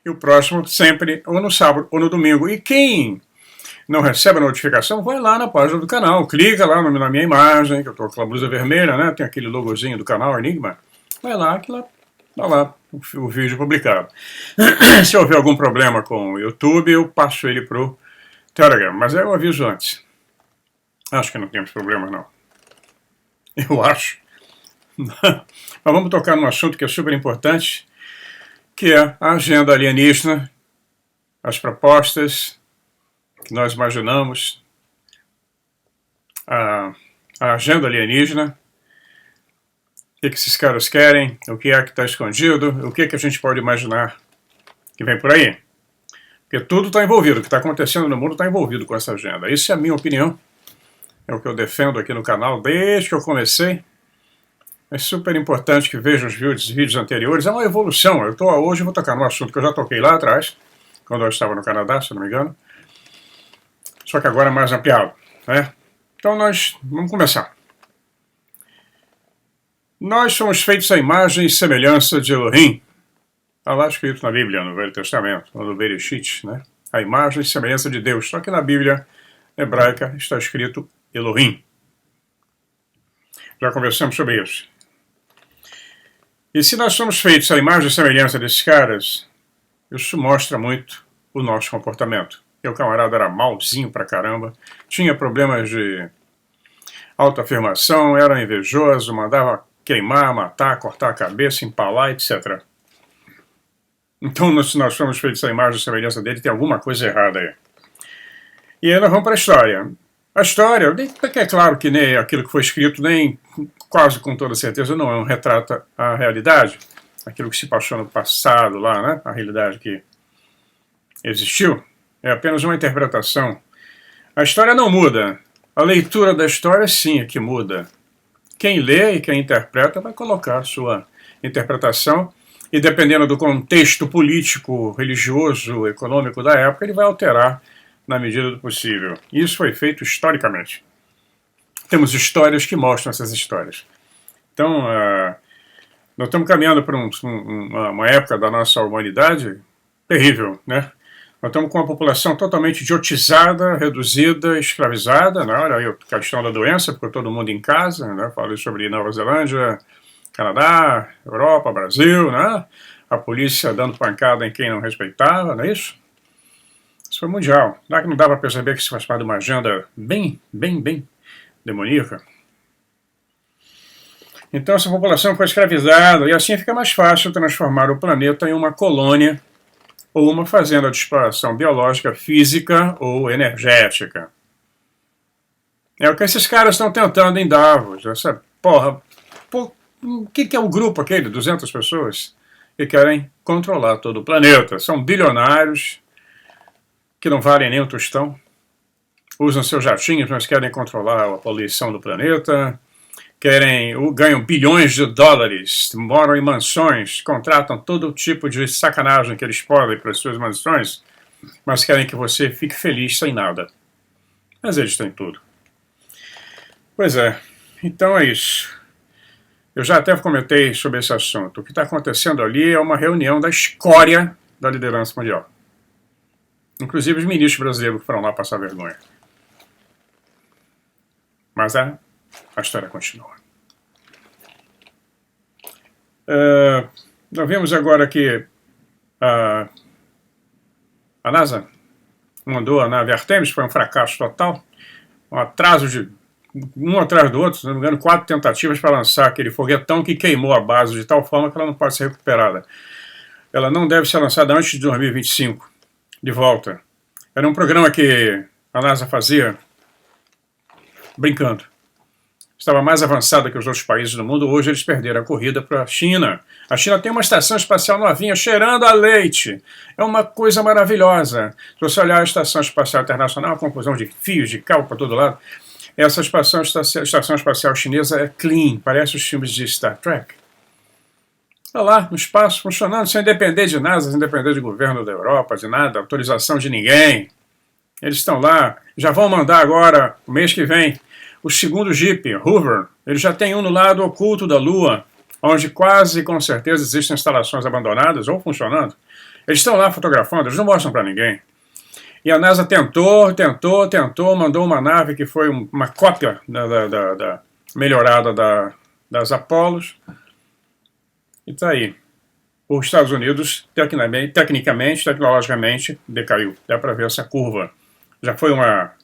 E o próximo sempre ou no sábado ou no domingo. E quem não recebe a notificação, vai lá na página do canal, clica lá na minha imagem, que eu estou com a blusa vermelha, né? Tem aquele logozinho do canal Enigma. Vai lá, que lá tá lá o vídeo publicado. Se houver algum problema com o YouTube, eu passo ele pro Telegram, mas eu aviso antes. Acho que não temos problema, não. Eu acho. Mas vamos tocar num assunto que é super importante, que é a agenda alienígena, as propostas que nós imaginamos, a agenda alienígena, o que esses caras querem, o que é que está escondido, o que a gente pode imaginar que vem por aí. Porque tudo está envolvido, o que está acontecendo no mundo está envolvido com essa agenda. Isso é a minha opinião, é o que eu defendo aqui no canal desde que eu comecei. É super importante que vejam os vídeos anteriores, é uma evolução. Hoje eu vou tocar num assunto que eu já toquei lá atrás, quando eu estava no Canadá, se não me engano, só que agora é mais ampliado, né? Então nós vamos começar. Nós somos feitos à imagem e semelhança de Elohim. Está lá escrito na Bíblia, no Velho Testamento, no Bereshit, né? A imagem e semelhança de Deus. Só que na Bíblia hebraica está escrito Elohim. Já conversamos sobre isso. E se nós somos feitos à imagem e semelhança desses caras, isso mostra muito o nosso comportamento. Meu camarada era malzinho pra caramba, tinha problemas de autoafirmação, era invejoso, mandava queimar, matar, cortar a cabeça, empalar, etc. Então, se nós somos feitos à imagem e semelhança dele, tem alguma coisa errada aí. E aí nós vamos para a história. A história, é claro que nem aquilo que foi escrito, nem quase com toda certeza não retrata a realidade. Aquilo que se passou no passado lá, né? A realidade que existiu. É apenas uma interpretação. A história não muda. A leitura da história sim é que muda. Quem lê e quem interpreta vai colocar a sua interpretação e dependendo do contexto político, religioso, econômico da época, ele vai alterar na medida do possível. Isso foi feito historicamente. Temos histórias que mostram essas histórias. Então, nós estamos caminhando para uma época da nossa humanidade terrível, né? Nós estamos com uma população totalmente idiotizada, reduzida, escravizada, né? Olha aí a questão da doença, porque todo mundo em casa, né? Falei sobre Nova Zelândia, Canadá, Europa, Brasil, né? A polícia dando pancada em quem não respeitava, não é isso? Isso foi mundial. Lá que não dá para perceber que isso faz parte de uma agenda bem demoníaca. Então essa população foi escravizada e assim fica mais fácil transformar o planeta em uma colônia ou uma fazenda de exploração biológica, física ou energética. É o que esses caras estão tentando em Davos. Essa porra... O que é o grupo aquele, 200 pessoas, que querem controlar todo o planeta? São bilionários que não valem nem um tostão, usam seus jatinhos, mas querem controlar a poluição do planeta, ganham bilhões de dólares, moram em mansões, contratam todo tipo de sacanagem que eles podem para as suas mansões, mas querem que você fique feliz sem nada. Mas eles têm tudo. Pois é, então é isso. Eu já até comentei sobre esse assunto. O que está acontecendo ali é uma reunião da escória da liderança mundial. Inclusive os ministros brasileiros que foram lá passar vergonha. Mas a história continua. Nós vimos agora que a NASA mandou a nave Artemis, foi um fracasso total, um atraso de um atrás do outro, se não me engano, 4 tentativas para lançar aquele foguetão que queimou a base de tal forma que ela não pode ser recuperada. Ela não deve ser lançada antes de 2025, de volta. Era um programa que a NASA fazia brincando. Estava mais avançada que os outros países do mundo. Hoje eles perderam a corrida para a China. A China tem uma estação espacial novinha, cheirando a leite. É uma coisa maravilhosa. Se você olhar a Estação Espacial Internacional, a confusão de fios de cabo para todo lado, essa estação espacial chinesa é clean, parece os filmes de Star Trek. Está lá, no espaço, funcionando, sem depender de nada, sem depender de governo da Europa, de nada, autorização de ninguém. Eles estão lá, já vão mandar agora, o mês que vem, o segundo Jeep, Hoover. Ele já tem um no lado oculto da Lua. onde quase com certeza existem instalações abandonadas ou funcionando. Eles estão lá fotografando, eles não mostram para ninguém. E a NASA tentou, mandou uma nave que foi uma cópia melhorada das Apolos. E está aí. Os Estados Unidos, tecnicamente, tecnologicamente, decaiu. Dá para ver essa curva. Já foi uma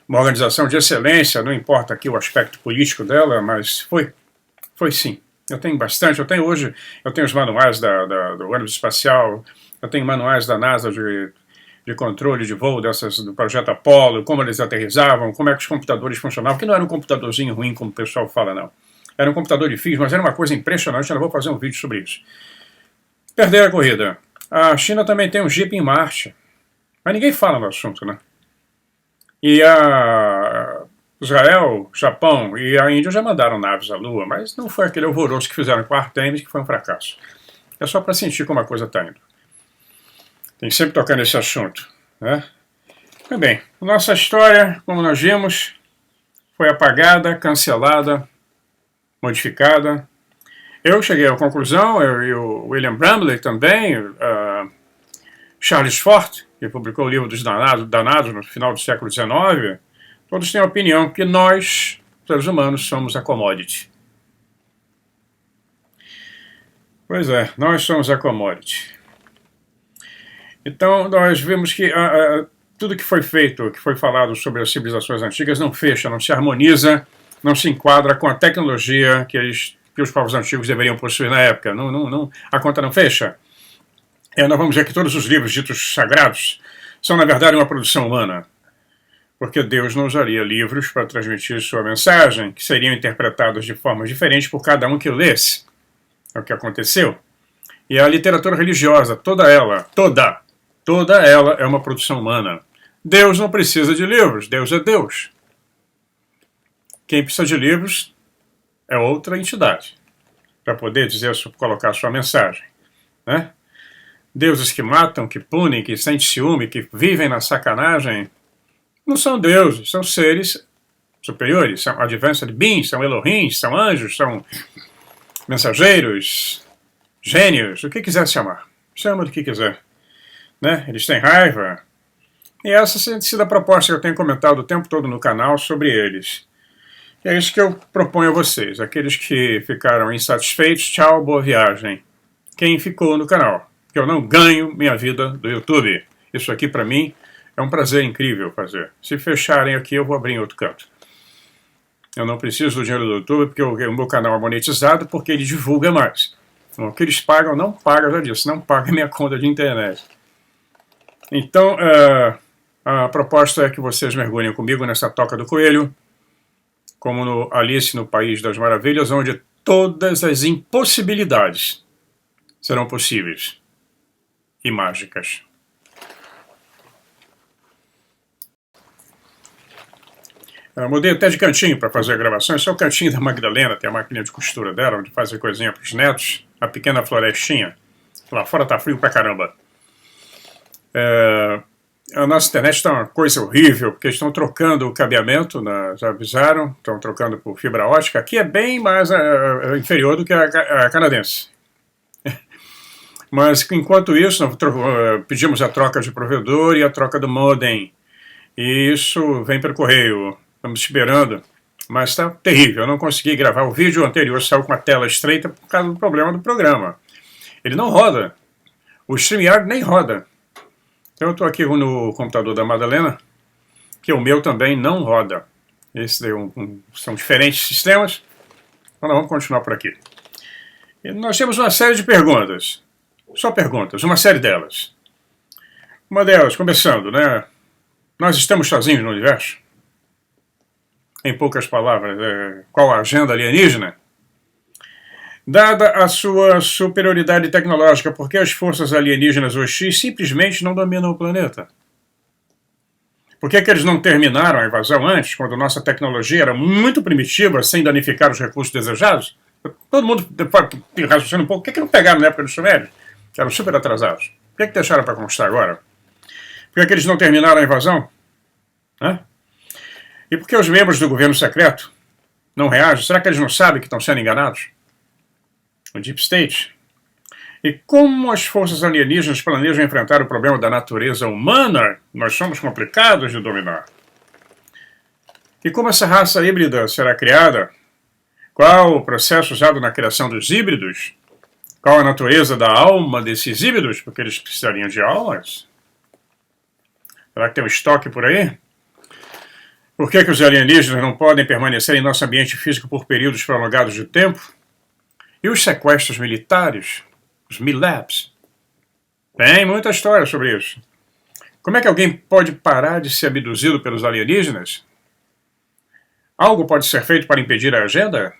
organização de excelência, não importa aqui o aspecto político dela, mas foi sim. Eu tenho bastante, eu tenho os manuais do ônibus espacial, eu tenho manuais da NASA de controle de voo do projeto Apollo, como eles aterrizavam, como é que os computadores funcionavam, que não era um computadorzinho ruim, como o pessoal fala, não. Era um computador difícil, mas era uma coisa impressionante, eu não vou fazer um vídeo sobre isso. Perderam a corrida. A China também tem um Jeep em Marte, mas ninguém fala no assunto, né? E a Israel, Japão e a Índia já mandaram naves à Lua, mas não foi aquele alvoroço que fizeram com a Artemis, que foi um fracasso. É só para sentir como a coisa está indo. Tem que sempre tocar nesse assunto, né? Muito bem, nossa história, como nós vimos, foi apagada, cancelada, modificada. Eu cheguei à conclusão, eu e o William Bramley também, Charles Fort, que publicou o livro dos Danados no final do século XIX, todos têm a opinião que nós, seres humanos, somos a commodity. Pois é, nós somos a commodity. Então, nós vemos que tudo que foi feito, que foi falado sobre as civilizações antigas não fecha, não se harmoniza, não se enquadra com a tecnologia que os povos antigos deveriam possuir na época. A conta não fecha. Nós vamos ver que todos os livros ditos sagrados são, na verdade, uma produção humana. Porque Deus não usaria livros para transmitir sua mensagem, que seriam interpretados de formas diferentes por cada um que o lesse. É o que aconteceu. E a literatura religiosa, toda ela é uma produção humana. Deus não precisa de livros, Deus é Deus. Quem precisa de livros é outra entidade, para poder colocar sua mensagem, né? Deuses que matam, que punem, que sentem ciúme, que vivem na sacanagem, não são deuses, são seres superiores, são advanced beings, são Elohim, são anjos, são mensageiros, gênios, o que quiser chamar. Chama do que quiser, né? Eles têm raiva. E essa tem sido a proposta que eu tenho comentado o tempo todo no canal sobre eles. E é isso que eu proponho a vocês. Aqueles que ficaram insatisfeitos, tchau, boa viagem. Quem ficou no canal, que eu não ganho minha vida do YouTube. Isso aqui para mim é um prazer incrível fazer. Se fecharem aqui, eu vou abrir em outro canto. Eu não preciso do dinheiro do YouTube, porque o meu canal é monetizado, porque ele divulga mais. Então, o que eles pagam, não paga, já disse, não paga minha conta de internet. Então, a proposta é que vocês mergulhem comigo nessa toca do coelho, como no Alice no País das Maravilhas, onde todas as impossibilidades serão possíveis e mágicas. Eu mudei até de cantinho para fazer a gravação. Esse é o cantinho da Magdalena, tem a máquina de costura dela, onde faz coisinha para os netos, a pequena florestinha. Lá fora tá frio pra caramba. A nossa internet está uma coisa horrível, porque estão trocando o cabeamento, já avisaram, estão trocando por fibra ótica. Aqui é bem mais inferior do que a canadense. Mas, enquanto isso, nós pedimos a troca de provedor e a troca do modem. E isso vem pelo correio. Estamos esperando, mas está terrível. Eu não consegui gravar o vídeo anterior, saiu com a tela estreita por causa do problema do programa. Ele não roda. O StreamYard nem roda. Então eu estou aqui no computador da Madalena, que o meu também não roda. São diferentes sistemas. Então nós vamos continuar por aqui. E nós temos uma série de perguntas. Só perguntas, uma série delas. Uma delas, começando, né? Nós estamos sozinhos no universo? Em poucas palavras, qual a agenda alienígena? Dada a sua superioridade tecnológica, por que as forças alienígenas hostis simplesmente não dominam o planeta? Por que eles não terminaram a invasão antes, quando nossa tecnologia era muito primitiva, sem danificar os recursos desejados? Todo mundo raciocina um pouco. Por que não pegaram na época dos Sumérios, que eram super atrasados? Por que deixaram para constar agora? Por que eles não terminaram a invasão? Hã? E por que os membros do governo secreto não reagem? Será que eles não sabem que estão sendo enganados? o Deep State, e como as forças alienígenas planejam enfrentar o problema da natureza humana. Nós somos complicados de dominar. E como essa raça híbrida será criada? Qual o processo usado na criação dos híbridos? Qual a natureza da alma desses híbridos? Porque eles precisariam de almas. Será que tem um estoque por aí? Por que os alienígenas não podem permanecer em nosso ambiente físico por períodos prolongados de tempo? E os sequestros militares? Os MILABs? Tem muita história sobre isso. Como é que alguém pode parar de ser abduzido pelos alienígenas? Algo pode ser feito para impedir a agenda?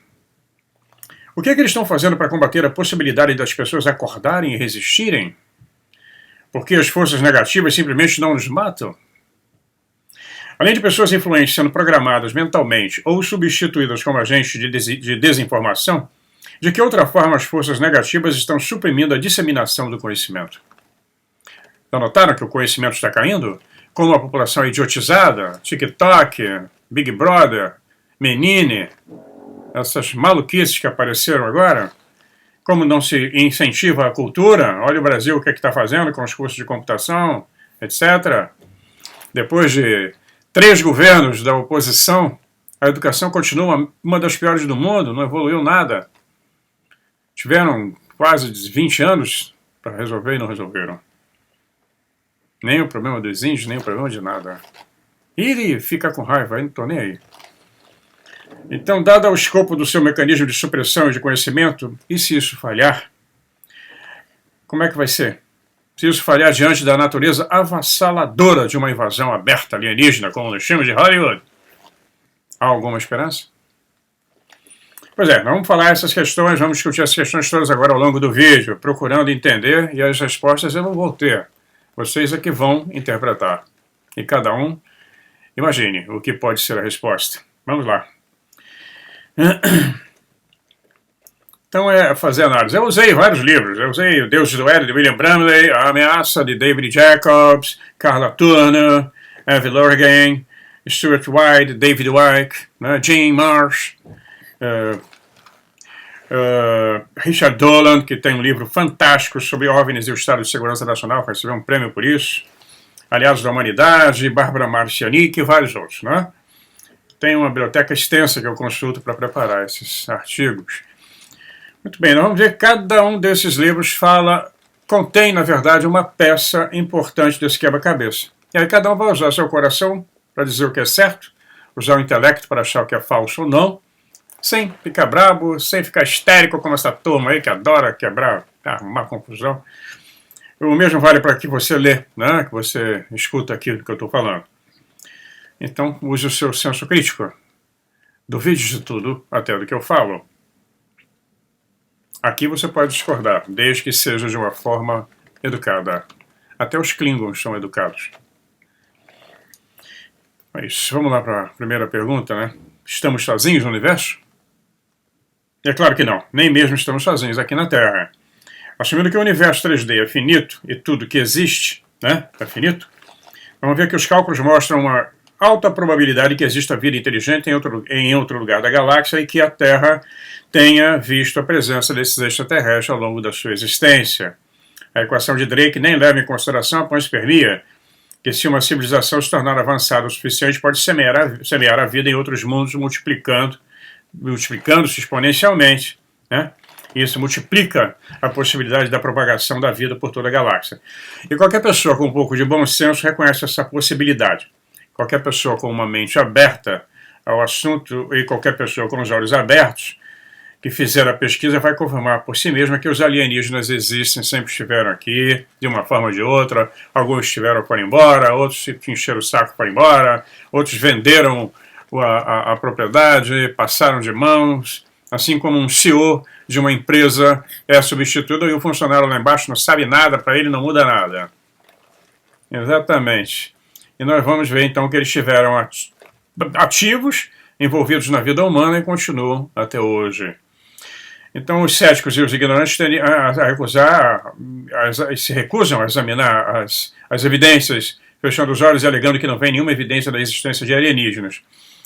O que é que eles estão fazendo para combater a possibilidade das pessoas acordarem e resistirem? Porque as forças negativas simplesmente não nos matam? Além de pessoas influentes sendo programadas mentalmente ou substituídas como agentes de desinformação, de que outra forma as forças negativas estão suprimindo a disseminação do conhecimento? Já notaram que o conhecimento está caindo? Como a população é idiotizada, TikTok, Big Brother, Menine, essas maluquices que apareceram agora, como não se incentiva a cultura, olha o Brasil o que está fazendo com os cursos de computação, etc. Depois de 3 governos da oposição, a educação continua uma das piores do mundo, não evoluiu nada. Tiveram quase 20 anos para resolver e não resolveram. Nem o problema dos índios, nem o problema de nada. E ele fica com raiva, eu não estou nem aí. Então, dado o escopo do seu mecanismo de supressão e de conhecimento, e se isso falhar, como é que vai ser? Se isso falhar diante da natureza avassaladora de uma invasão aberta alienígena, como nos filmes de Hollywood, há alguma esperança? Pois é, vamos falar essas questões, vamos discutir essas questões todas agora ao longo do vídeo, procurando entender, e as respostas eu não vou ter. Vocês é que vão interpretar. E cada um imagine o que pode ser a resposta. Vamos lá. Então é fazer análise. Eu usei vários livros. Eu usei O Deus do Éden, de William Bramley, A Ameaça, de David Jacobs, Carla Turner, Avi Lonergan, Stuart White, David Icke, Jane Marsh, Richard Dolan, que tem um livro fantástico sobre OVNIs e o Estado de Segurança Nacional, que recebeu um prêmio por isso, Aliados da Humanidade, Bárbara Marcianic e vários outros, né? Tem uma biblioteca extensa que eu consulto para preparar esses artigos. Muito bem, nós vamos ver que cada um desses livros contém, na verdade, uma peça importante desse quebra-cabeça. E aí cada um vai usar seu coração para dizer o que é certo, usar o intelecto para achar o que é falso ou não, sem ficar brabo, sem ficar histérico como essa turma aí que adora quebrar, arrumar confusão. O mesmo vale para que você lê, né? Que você escuta aquilo que eu estou falando. Então, use o seu senso crítico. Duvide de tudo, até do que eu falo. Aqui você pode discordar, desde que seja de uma forma educada. Até os Klingons são educados. Mas vamos lá para a primeira pergunta, né? Estamos sozinhos no universo? É claro que não. Nem mesmo estamos sozinhos aqui na Terra. Assumindo que o universo 3D é finito e tudo que existe, né, é finito, vamos ver que os cálculos mostram uma alta probabilidade que exista vida inteligente em outro lugar da galáxia e que a Terra tenha visto a presença desses extraterrestres ao longo da sua existência. A equação de Drake nem leva em consideração a panspermia, que se uma civilização se tornar avançada o suficiente pode semear a vida em outros mundos, multiplicando-se exponencialmente, né? Isso multiplica a possibilidade da propagação da vida por toda a galáxia. E qualquer pessoa com um pouco de bom senso reconhece essa possibilidade. Qualquer pessoa com uma mente aberta ao assunto e qualquer pessoa com os olhos abertos que fizer a pesquisa vai confirmar por si mesma que os alienígenas existem, sempre estiveram aqui, de uma forma ou de outra. Alguns estiveram para ir embora, outros se encheram o saco para ir embora, outros venderam a propriedade, passaram de mãos, assim como um CEO de uma empresa é substituído e o funcionário lá embaixo não sabe nada, para ele não muda nada. Exatamente. E nós vamos ver então que eles estiveram ativos, envolvidos na vida humana e continuam até hoje. Então os céticos e os ignorantes se recusam a examinar as evidências, fechando os olhos e alegando que não vem nenhuma evidência da existência de alienígenas.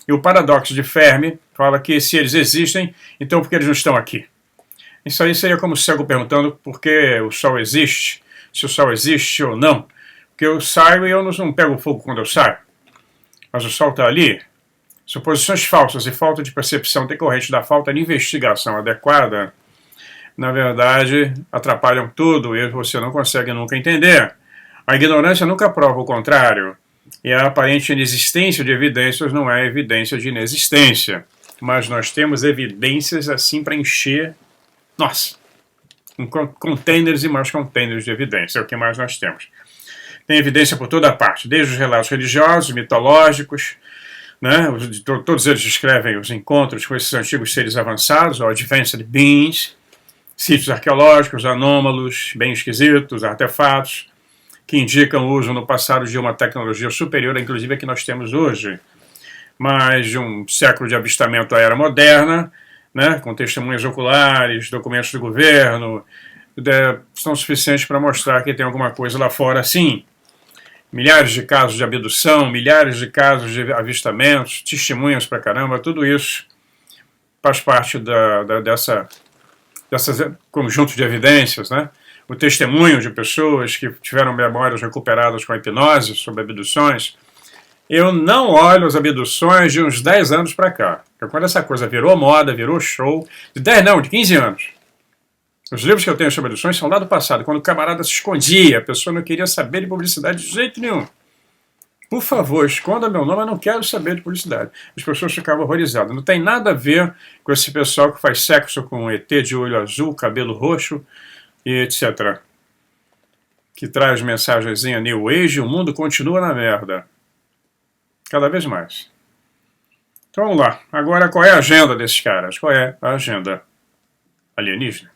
E o paradoxo de Fermi fala que se eles existem, então por que eles não estão aqui? Isso aí seria como o cego perguntando por que o Sol existe, se o Sol existe ou não. Porque eu saio e eu não pego fogo quando eu saio. Mas o Sol está ali. Suposições falsas e falta de percepção decorrente da falta de investigação adequada, na verdade, atrapalham tudo e você não consegue nunca entender. A ignorância nunca prova o contrário. E a aparente inexistência de evidências não é evidência de inexistência. Mas nós temos evidências assim para encher, nossa, containers e mais containers de evidência. É o que mais nós temos. Tem evidência por toda parte, desde os relatos religiosos, mitológicos, né? Todos eles descrevem os encontros com esses antigos seres avançados, ou advanced beings, sítios arqueológicos, anômalos, bem esquisitos, artefatos, que indicam o uso no passado de uma tecnologia superior, inclusive a que nós temos hoje. Mais de um século de avistamento à era moderna, né, com testemunhas oculares, documentos do governo, são suficientes para mostrar que tem alguma coisa lá fora, sim. Milhares de casos de abdução, milhares de casos de avistamentos, testemunhas pra caramba, tudo isso faz parte dessa conjunto de evidências, né? O testemunho de pessoas que tiveram memórias recuperadas com a hipnose sobre abduções. Eu não olho as abduções de uns 10 anos para cá. Porque quando essa coisa virou moda, virou show, de 10 não, de 15 anos. Os livros que eu tenho sobre abduções são lá do passado, quando o camarada se escondia, a pessoa não queria saber de publicidade de jeito nenhum. Por favor, esconda meu nome, eu não quero saber de publicidade. As pessoas ficavam horrorizadas. Não tem nada a ver com esse pessoal que faz sexo com um ET de olho azul, cabelo roxo e etc. Que traz mensagenzinha New Age, o mundo continua na merda. Cada vez mais. Então vamos lá. Agora, qual é a agenda desses caras? Qual é a agenda alienígena?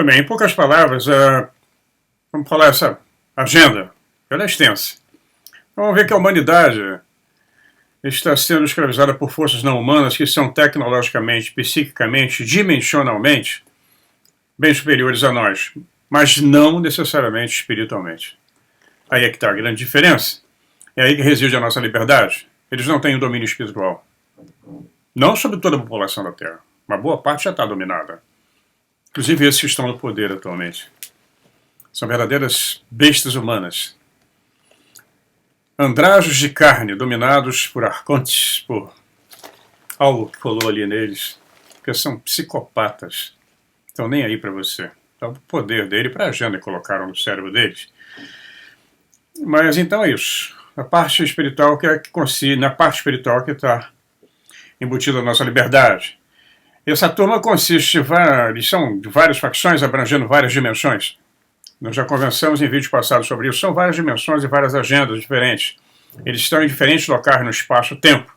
Bem, em poucas palavras, vamos falar essa agenda. Ela é extensa. Vamos ver que a humanidade está sendo escravizada por forças não humanas que são tecnologicamente, psiquicamente, dimensionalmente bem superiores a nós, mas não necessariamente espiritualmente. Aí é que está a grande diferença. É aí que reside a nossa liberdade. Eles não têm o domínio espiritual. Não sobre toda a população da Terra. Uma boa parte já está dominada. Inclusive esses que estão no poder atualmente. São verdadeiras bestas humanas. Andrajos de carne, dominados por arcontes, por algo que colou ali neles. Porque são psicopatas. Estão nem aí para você. Então, o poder dele para a agenda que colocaram no cérebro deles. Mas então é isso. A parte espiritual na parte espiritual que está embutida a nossa liberdade. Essa turma consiste eles são de várias facções abrangendo várias dimensões. Nós já conversamos em vídeos passados sobre isso. São várias dimensões e várias agendas diferentes. Eles estão em diferentes locais no espaço-tempo.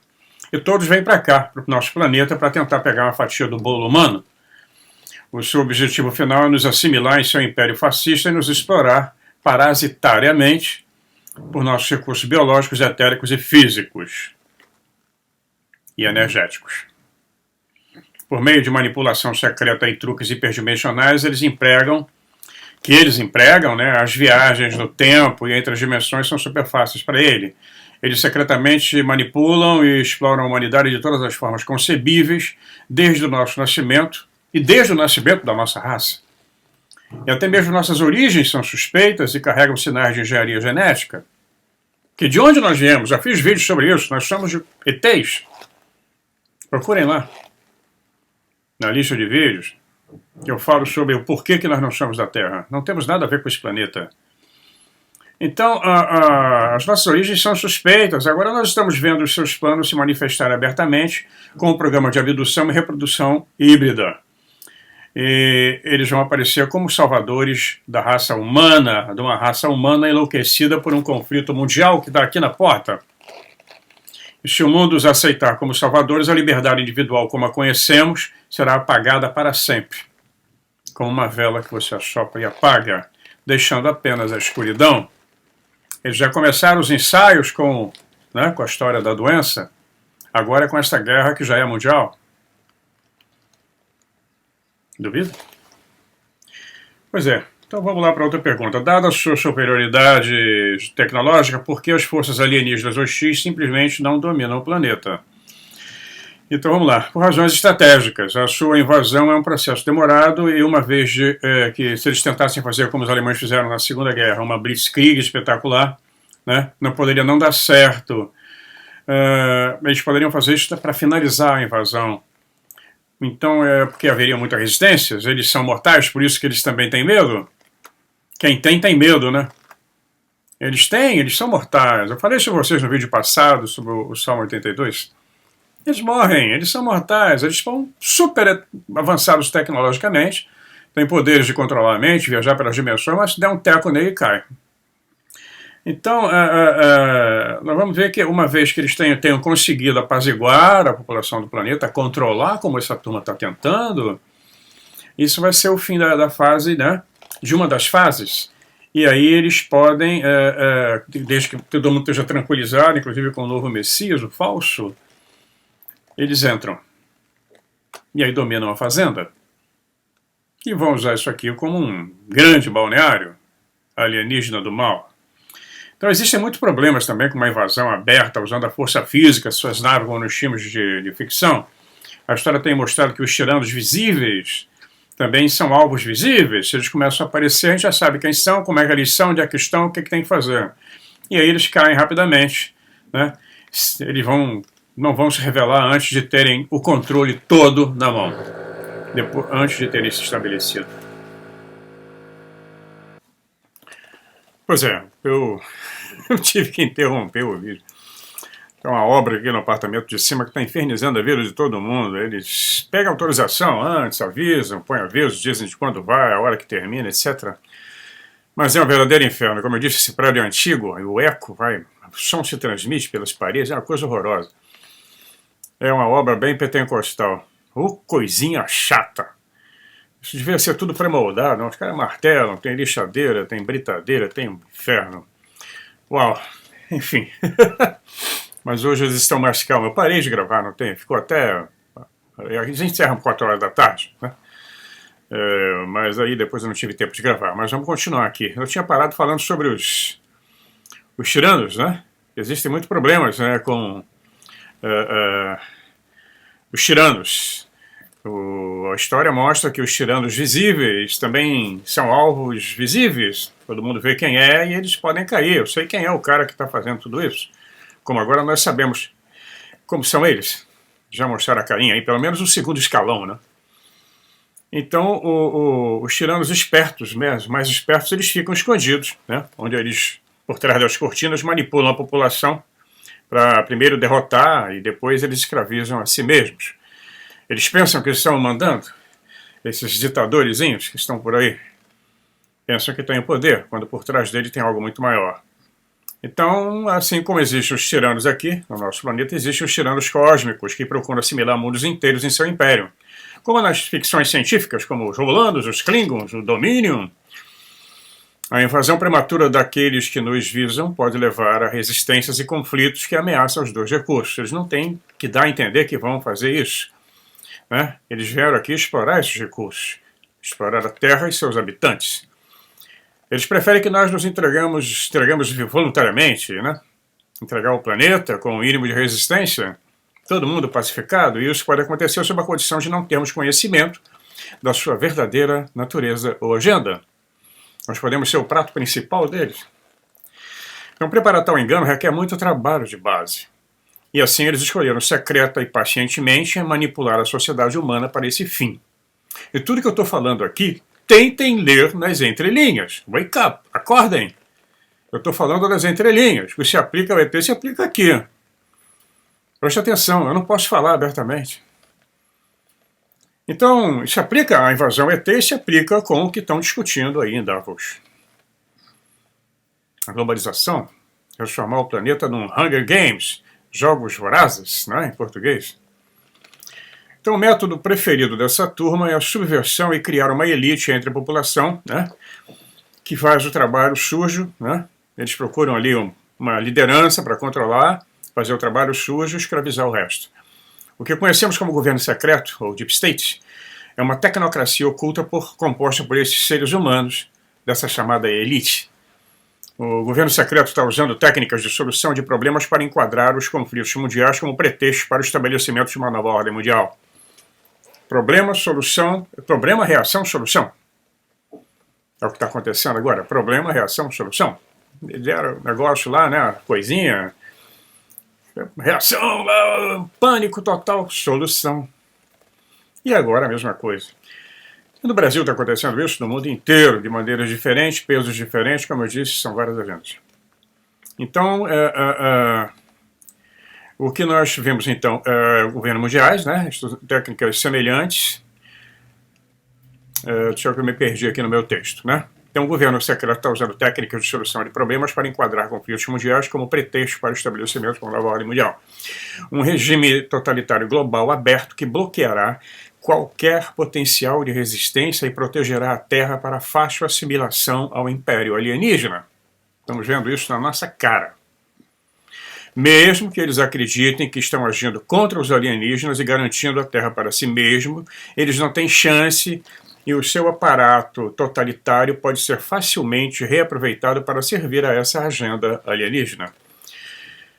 E todos vêm para cá, para o nosso planeta, para tentar pegar uma fatia do bolo humano. O seu objetivo final é nos assimilar em seu império fascista e nos explorar parasitariamente por nossos recursos biológicos, etéricos e físicos. E energéticos. Por meio de manipulação secreta e truques hiperdimensionais, eles empregam, né, as viagens no tempo e entre as dimensões são super fáceis para ele. Eles secretamente manipulam e exploram a humanidade de todas as formas concebíveis, desde o nosso nascimento e desde o nascimento da nossa raça. E até mesmo nossas origens são suspeitas e carregam sinais de engenharia genética. Que de onde nós viemos? Já fiz vídeos sobre isso. Nós somos de ETs. Procurem lá. Na lista de vídeos, que eu falo sobre o porquê que nós não somos da Terra. Não temos nada a ver com esse planeta. Então, as nossas origens são suspeitas. Agora nós estamos vendo os seus planos se manifestarem abertamente com o programa de abdução e reprodução híbrida. E eles vão aparecer como salvadores da raça humana, de uma raça humana enlouquecida por um conflito mundial que está aqui na porta. E se o mundo os aceitar como salvadores, a liberdade individual como a conhecemos será apagada para sempre. Como uma vela que você assopra e apaga, deixando apenas a escuridão. Eles já começaram os ensaios com a história da doença, agora é com esta guerra que já é mundial. Duvida? Pois é. Então vamos lá para outra pergunta. Dada a sua superioridade tecnológica, por que as forças alienígenas hostis simplesmente não dominam o planeta? Então vamos lá, por razões estratégicas, a sua invasão é um processo demorado e uma vez que se eles tentassem fazer como os alemães fizeram na Segunda Guerra, uma blitzkrieg espetacular, né, não poderia não dar certo. Eles poderiam fazer isso para finalizar a invasão. Então porque haveria muita resistência, eles são mortais, por isso que eles também têm medo. Quem tem medo, né? Eles são mortais. Eu falei isso para vocês no vídeo passado sobre o Salmo 82. Eles morrem, eles são mortais, eles estão super avançados tecnologicamente, têm poderes de controlar a mente, viajar pelas dimensões, mas se der um teco nele, cai. Então, nós vamos ver que uma vez que eles tenham conseguido apaziguar a população do planeta, controlar como essa turma está tentando, isso vai ser o fim da fase, né, de uma das fases. E aí eles podem, desde que todo mundo esteja tranquilizado, inclusive com o novo Messias, o falso, eles entram. E aí dominam a fazenda. E vão usar isso aqui como um grande balneário alienígena do mal. Então existem muitos problemas também com uma invasão aberta, usando a força física, suas naves vão nos filmes de ficção. A história tem mostrado que os tiranos visíveis também são alvos visíveis. Se eles começam a aparecer, a gente já sabe quem são, como é que eles são, onde é que estão, o que tem que fazer. E aí eles caem rapidamente, né? Eles não vão se revelar antes de terem o controle todo na mão, antes de terem se estabelecido. Pois é, eu tive que interromper o vídeo. Tem uma obra aqui no apartamento de cima que está infernizando a vida de todo mundo. Eles pegam autorização antes, avisam, põem aviso, dizem de quando vai, a hora que termina, etc. Mas é um verdadeiro inferno. Como eu disse, esse prédio é antigo, e o eco o som se transmite pelas paredes, é uma coisa horrorosa. É uma obra bem pentecostal. Coisinha chata. Isso devia ser tudo pré-moldado. Os caras martelam, tem lixadeira, tem britadeira, tem um inferno. Uau, enfim. Mas hoje eles estão mais calmos. Eu parei de gravar, não tem? Ficou até... A gente encerra 4 horas da tarde, né? Mas aí depois eu não tive tempo de gravar. Mas vamos continuar aqui. Eu tinha parado falando sobre os tiranos, né? Existem muitos problemas, né, com os tiranos. A história mostra que os tiranos visíveis também são alvos visíveis. Todo mundo vê quem é e eles podem cair. Eu sei quem é o cara que está fazendo tudo isso. Como agora nós sabemos como são eles. Já mostraram a carinha aí, pelo menos o segundo escalão, né? Então, os tiranos espertos, mesmo, mais espertos, eles ficam escondidos, né? Onde eles, por trás das cortinas, manipulam a população para primeiro derrotar e depois eles escravizam a si mesmos. Eles pensam que estão mandando, esses ditadorzinhos que estão por aí, pensam que têm o poder, quando por trás dele tem algo muito maior. Então, assim como existem os tiranos aqui, no nosso planeta, existem os tiranos cósmicos, que procuram assimilar mundos inteiros em seu império. Como nas ficções científicas, como os Rolanos, os Klingons, o Dominion. A invasão prematura daqueles que nos visam pode levar a resistências e conflitos que ameaçam os dois recursos. Eles não têm que dar a entender que vão fazer isso, né? Eles vieram aqui explorar esses recursos, explorar a Terra e seus habitantes. Eles preferem que nós nos entregamos voluntariamente, né? Entregar o planeta com o mínimo de resistência, todo mundo pacificado, e isso pode acontecer sob a condição de não termos conhecimento da sua verdadeira natureza ou agenda. Nós podemos ser o prato principal deles. Então, preparar tal engano requer muito trabalho de base. E assim eles escolheram secreta e pacientemente manipular a sociedade humana para esse fim. E tudo que eu estou falando aqui, tentem ler nas entrelinhas. Wake up, acordem. Eu estou falando das entrelinhas. O que se aplica ao ET se aplica aqui. Preste atenção, eu não posso falar abertamente. Então, se aplica à invasão ET e se aplica com o que estão discutindo aí em Davos. A globalização, transformar o planeta num Hunger Games, jogos vorazes, né, em português. Então, o método preferido dessa turma é a subversão e criar uma elite entre a população, né, que faz o trabalho sujo, né? Eles procuram ali uma liderança para controlar, fazer o trabalho sujo e escravizar o resto. O que conhecemos como governo secreto, ou Deep State, é uma tecnocracia oculta composta por esses seres humanos, dessa chamada elite. O governo secreto está usando técnicas de solução de problemas para enquadrar os conflitos mundiais como pretexto para o estabelecimento de uma nova ordem mundial. Problema, solução, problema, reação, solução. É o que está acontecendo agora. Problema, reação, solução. Era um negócio lá, né? Coisinha. Reação, pânico total, solução. E agora a mesma coisa. No Brasil está acontecendo isso, no mundo inteiro, de maneiras diferentes, pesos diferentes, como eu disse, são várias agendas. Então, o que nós vimos então, governos mundiais, né, técnicas semelhantes. Deixa eu ver, eu me perdi aqui no meu texto, né? Então, o governo secreto está usando técnicas de solução de problemas para enquadrar conflitos mundiais como pretexto para o estabelecimento de uma nova ordem mundial. Um regime totalitário global aberto que bloqueará qualquer potencial de resistência e protegerá a Terra para fácil assimilação ao império alienígena. Estamos vendo isso na nossa cara. Mesmo que eles acreditem que estão agindo contra os alienígenas e garantindo a Terra para si mesmo, eles não têm chance e o seu aparato totalitário pode ser facilmente reaproveitado para servir a essa agenda alienígena.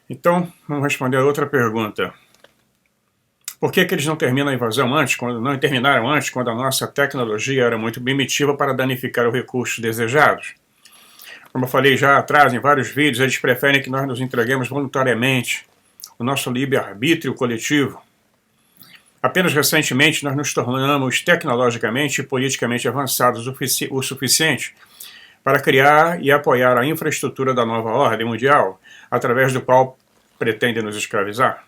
Então, vamos responder a outra pergunta. Por que eles não terminam a invasão antes, não terminaram antes, quando a nossa tecnologia era muito primitiva para danificar os recursos desejados? Como eu falei já atrás, em vários vídeos, eles preferem que nós nos entreguemos voluntariamente o nosso livre-arbítrio coletivo. Apenas recentemente nós nos tornamos tecnologicamente e politicamente avançados o suficiente para criar e apoiar a infraestrutura da nova ordem mundial, através do qual pretendem nos escravizar.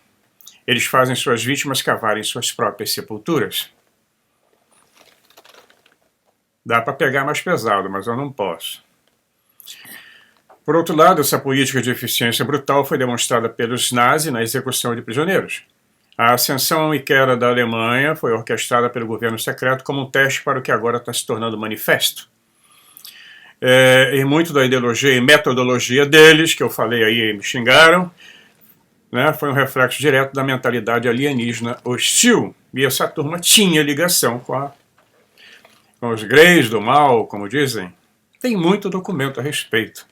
Eles fazem suas vítimas cavarem suas próprias sepulturas. Dá para pegar mais pesado, mas eu não posso. Por outro lado, essa política de eficiência brutal foi demonstrada pelos nazis na execução de prisioneiros. A ascensão e queda da Alemanha foi orquestrada pelo governo secreto como um teste para o que agora está se tornando manifesto. E muito da ideologia e metodologia deles, que eu falei aí e me xingaram, né, foi um reflexo direto da mentalidade alienígena hostil. E essa turma tinha ligação com os greys do mal, como dizem. Tem muito documento a respeito.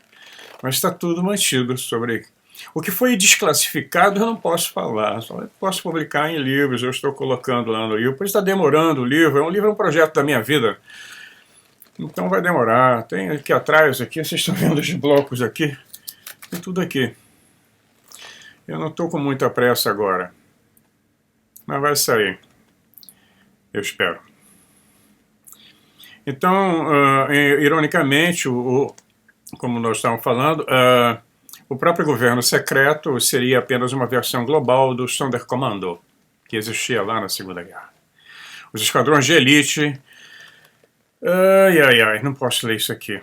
Mas está tudo mantido sobre... O que foi desclassificado eu não posso falar, só posso publicar em livros, eu estou colocando lá no livro, pois está demorando o livro, é um projeto da minha vida. Então vai demorar. Tem aqui atrás, aqui, vocês estão vendo os blocos aqui, tem tudo aqui. Eu não estou com muita pressa agora, mas vai sair, eu espero. Então, ironicamente, como nós estávamos falando, o próprio governo secreto seria apenas uma versão global do Sonderkommando, que existia lá na Segunda Guerra. Os esquadrões de elite... não posso ler isso aqui.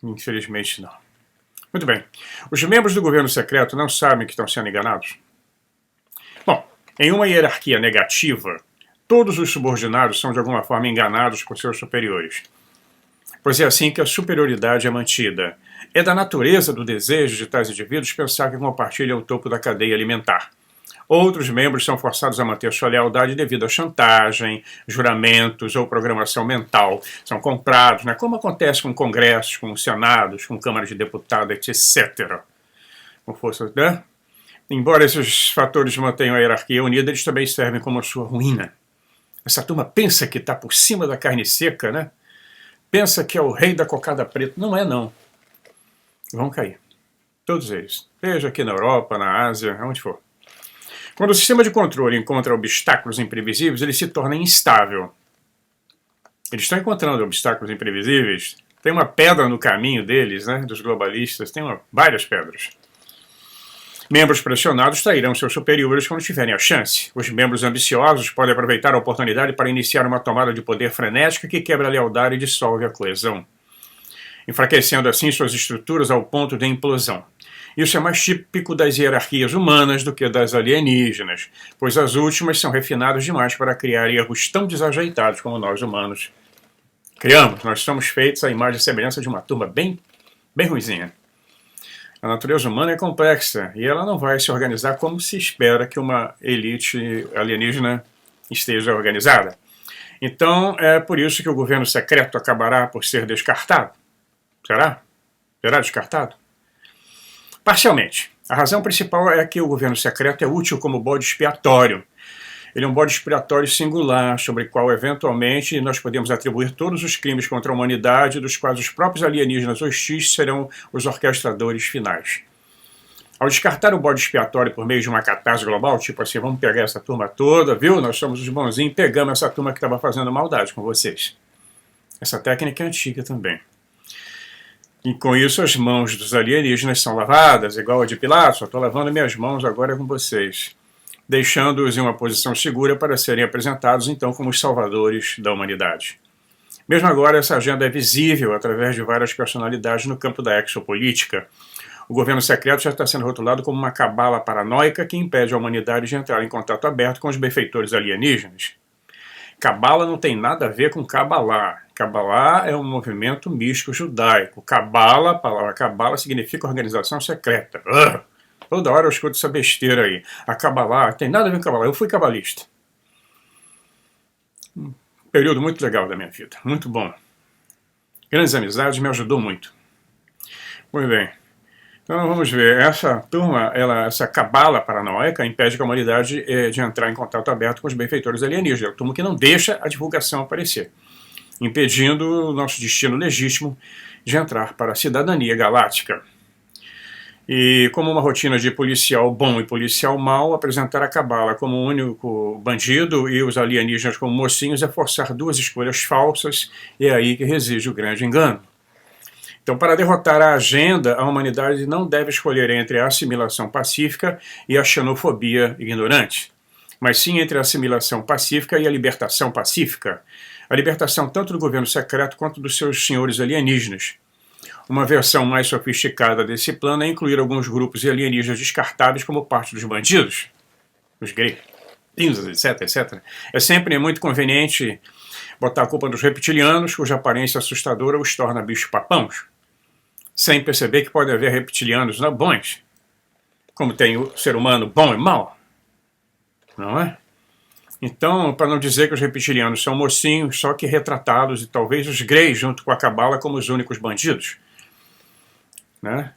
Infelizmente não. Muito bem. Os membros do governo secreto não sabem que estão sendo enganados? Bom, em uma hierarquia negativa, todos os subordinados são de alguma forma enganados por seus superiores. Pois é assim que a superioridade é mantida. É da natureza do desejo de tais indivíduos pensar que compartilham o topo da cadeia alimentar. Outros membros são forçados a manter sua lealdade devido à chantagem, juramentos ou programação mental. São comprados, né, como acontece com congressos, com senados, com câmaras de deputados, etc. Com força, né? Embora esses fatores mantenham a hierarquia unida, eles também servem como a sua ruína. Essa turma pensa que está por cima da carne seca, né? Pensa que é o rei da cocada preta. Não é, não. Vão cair. Todos eles. Seja aqui na Europa, na Ásia, onde for. Quando o sistema de controle encontra obstáculos imprevisíveis, ele se torna instável. Eles estão encontrando obstáculos imprevisíveis. Tem uma pedra no caminho deles, né, dos globalistas. Tem várias pedras. Membros pressionados trairão seus superiores quando tiverem a chance. Os membros ambiciosos podem aproveitar a oportunidade para iniciar uma tomada de poder frenética que quebra a lealdade e dissolve a coesão, enfraquecendo assim suas estruturas ao ponto de implosão. Isso é mais típico das hierarquias humanas do que das alienígenas, pois as últimas são refinadas demais para criar erros tão desajeitados como nós humanos criamos. Nós somos feitos à imagem e semelhança de uma turma bem ruinzinha. A natureza humana é complexa e ela não vai se organizar como se espera que uma elite alienígena esteja organizada. Então é por isso que o governo secreto acabará por ser descartado. Será? Será descartado? Parcialmente. A razão principal é que o governo secreto é útil como bode expiatório. Ele é um bode expiatório singular, sobre o qual, eventualmente, nós podemos atribuir todos os crimes contra a humanidade, dos quais os próprios alienígenas hostis serão os orquestradores finais. Ao descartar o bode expiatório por meio de uma catarse global, tipo assim, vamos pegar essa turma toda, viu? Nós somos os bonzinhos, pegamos essa turma que estava fazendo maldade com vocês. Essa técnica é antiga também. E com isso as mãos dos alienígenas são lavadas, igual a de Pilatos, estou lavando minhas mãos agora com vocês, deixando-os em uma posição segura para serem apresentados então como os salvadores da humanidade. Mesmo agora essa agenda é visível através de várias personalidades no campo da exopolítica. O governo secreto já está sendo rotulado como uma cabala paranoica que impede a humanidade de entrar em contato aberto com os benfeitores alienígenas. Cabala não tem nada a ver com Cabalá. Cabalá é um movimento místico judaico. Cabala, a palavra Cabala significa organização secreta. Toda hora eu escuto essa besteira aí. A Cabalá tem nada a ver com Cabalá. Eu fui cabalista. Um período muito legal da minha vida. Muito bom. Grandes amizades, me ajudou muito. Muito bem. Então vamos ver, essa turma, essa cabala paranoica impede que a humanidade de entrar em contato aberto com os benfeitores alienígenas. É a turma que não deixa a divulgação aparecer, impedindo o nosso destino legítimo de entrar para a cidadania galáctica. E como uma rotina de policial bom e policial mau, apresentar a cabala como o único bandido e os alienígenas como mocinhos é forçar duas escolhas falsas, e é aí que reside o grande engano. Então, para derrotar a agenda, a humanidade não deve escolher entre a assimilação pacífica e a xenofobia ignorante, mas sim entre a assimilação pacífica e a libertação pacífica. A libertação tanto do governo secreto quanto dos seus senhores alienígenas. Uma versão mais sofisticada desse plano é incluir alguns grupos alienígenas descartáveis como parte dos bandidos, os gregos, etc, etc. É sempre muito conveniente botar a culpa nos reptilianos, cuja aparência assustadora os torna bichos-papãos, sem perceber que pode haver reptilianos não bons, como tem o ser humano bom e mau, não é? Então, para não dizer que os reptilianos são mocinhos, só que retratados, e talvez os greys, junto com a cabala, como os únicos bandidos, né?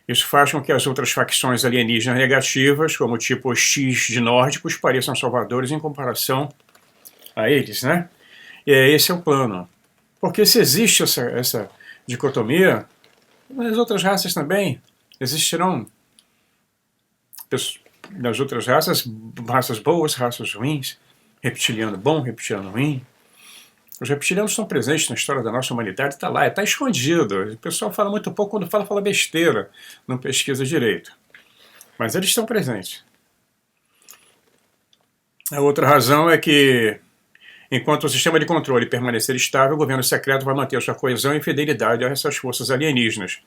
Isso faz com que as outras facções alienígenas negativas, como o tipo hostis de nórdicos, pareçam salvadores em comparação a eles, né? E esse é o plano. Porque se existe essa dicotomia, nas outras raças também existirão, nas outras raças boas, raças ruins, reptiliano bom, reptiliano ruim. Os reptilianos estão presentes na história da nossa humanidade, está lá, está escondido. O pessoal fala muito pouco, quando fala besteira, não pesquisa direito. Mas eles estão presentes. A outra razão é que, enquanto o sistema de controle permanecer estável, o governo secreto vai manter sua coesão e fidelidade a essas forças alienígenas.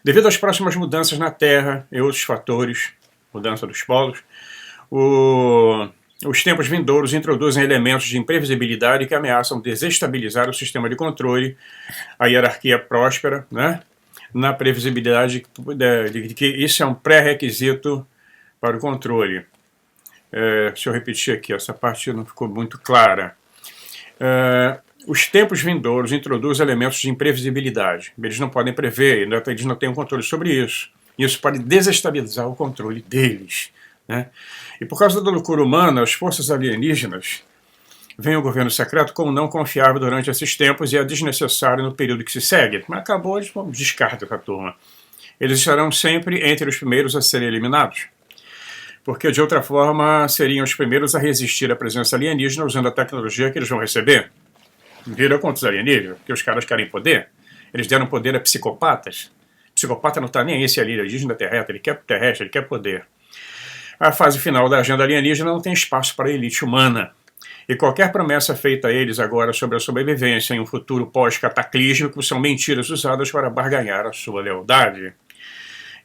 Devido às próximas mudanças na Terra e outros fatores, mudança dos polos, os tempos vindouros introduzem elementos de imprevisibilidade que ameaçam desestabilizar o sistema de controle, a hierarquia próspera, né? Na previsibilidade de que isso é um pré-requisito para o controle. Deixa eu repetir aqui, essa parte não ficou muito clara. Os tempos vindouros introduzem elementos de imprevisibilidade. Eles não podem prever, eles não têm um controle sobre isso. Isso pode desestabilizar o controle deles, né? E por causa da loucura humana, as forças alienígenas veem o governo secreto como não confiável durante esses tempos e é desnecessário no período que se segue. Mas acabou, eles descartam essa turma. Eles estarão sempre entre os primeiros a serem eliminados, porque de outra forma seriam os primeiros a resistir à presença alienígena usando a tecnologia que eles vão receber. Viram contra os alienígenas, porque os caras querem poder. Eles deram poder a psicopatas. O psicopata não está nem aí esse alienígena terrestre, ele quer poder. A fase final da agenda alienígena não tem espaço para a elite humana. E qualquer promessa feita a eles agora sobre a sobrevivência em um futuro pós-cataclísmico são mentiras usadas para barganhar a sua lealdade.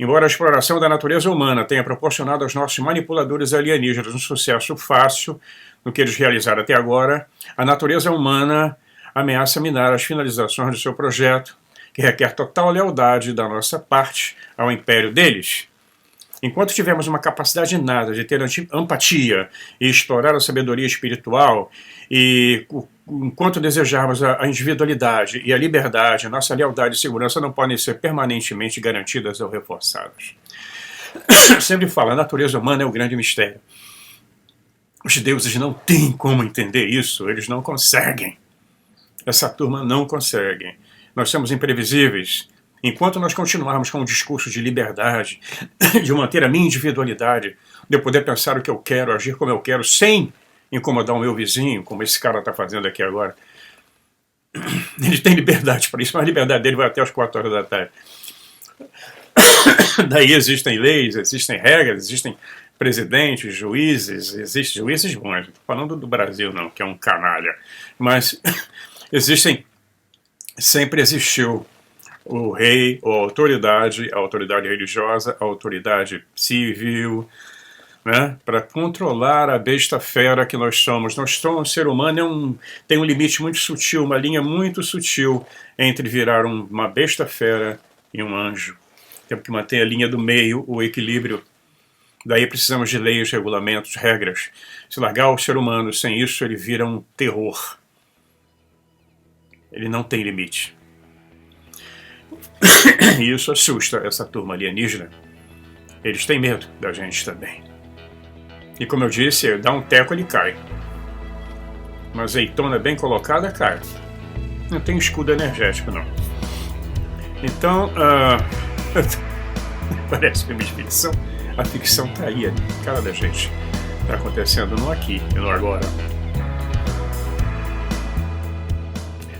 Embora a exploração da natureza humana tenha proporcionado aos nossos manipuladores alienígenas um sucesso fácil no que eles realizaram até agora, a natureza humana ameaça minar as finalizações do seu projeto, que requer total lealdade da nossa parte ao império deles. Enquanto tivermos uma capacidade inata de ter empatia e explorar a sabedoria espiritual e enquanto desejarmos a individualidade e a liberdade, nossa lealdade e segurança não podem ser permanentemente garantidas ou reforçadas. Eu sempre falo, a natureza humana é o grande mistério. Os deuses não têm como entender isso, eles não conseguem. Essa turma não consegue. Nós somos imprevisíveis. Enquanto nós continuarmos com um discurso de liberdade, de manter a minha individualidade, de eu poder pensar o que eu quero, agir como eu quero, sem incomodar o meu vizinho, como esse cara está fazendo aqui agora. Ele tem liberdade para isso, mas a liberdade dele vai até as 4 horas da tarde. Daí existem leis, existem regras, existem presidentes, juízes, existem juízes bons. Não estou falando do Brasil, não, que é um canalha. Mas sempre existiu o rei, a autoridade religiosa, a autoridade civil, né, para controlar a besta fera que nós somos. Um ser humano tem um limite muito sutil, uma linha muito sutil entre virar uma besta fera e um anjo. Temos que manter a linha do meio, o equilíbrio. Daí precisamos de leis, regulamentos, regras. Se largar o ser humano sem isso, ele vira um terror. Ele não tem limite. E isso assusta essa turma alienígena. Eles têm medo da gente também. E como eu disse, dá um teco, ele cai. Uma azeitona bem colocada, cai. Não tem escudo energético, não. Então, parece filme de ficção. A ficção tá aí, na cara da gente. Tá acontecendo no aqui e no agora.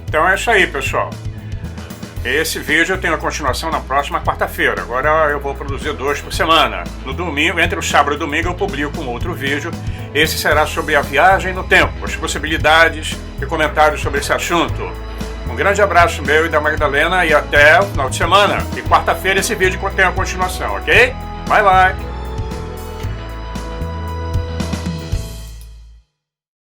Então é isso aí, pessoal. Esse vídeo tem a continuação na próxima quarta-feira. Agora eu vou produzir 2 por semana. No domingo, entre o sábado e o domingo, eu publico um outro vídeo. Esse será sobre a viagem no tempo, as possibilidades e comentários sobre esse assunto. Um grande abraço meu e da Magdalena e até o final de semana. E quarta-feira esse vídeo tem a continuação, ok? Bye, bye!